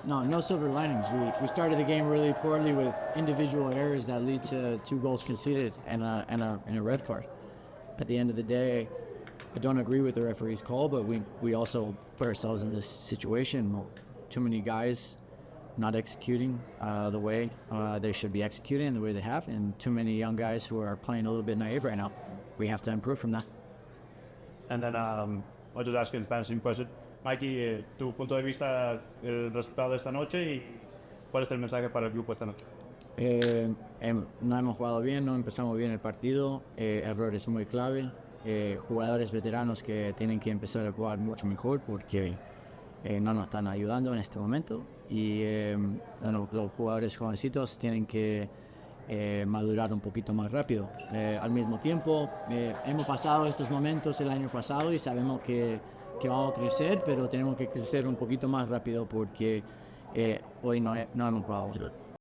no silver linings. We started the game really poorly with individual errors that lead to 2 goals conceded and a red card. At the end of the day, I don't agree with the referee's call, but we also put ourselves in this situation. Too many guys not executing the way they should be executing, the way they have, and too many young guys who are playing a little bit naive right now. We have to improve from that. And then I'll just ask you in Spanish same question. Mikey, tu punto de vista del resultado de esta noche y cuál es el mensaje para el grupo esta noche. No hemos jugado bien, no empezamos bien el partido, errores muy clave, jugadores veteranos que tienen que empezar a jugar mucho mejor porque no nos están ayudando en este momento y los jugadores jovencitos tienen que madurar un poquito más rápido. Al mismo tiempo, hemos pasado estos momentos el año pasado y sabemos que vamos a crecer, pero tenemos que crecer un poquito más rápido porque hoy no hemos jugado.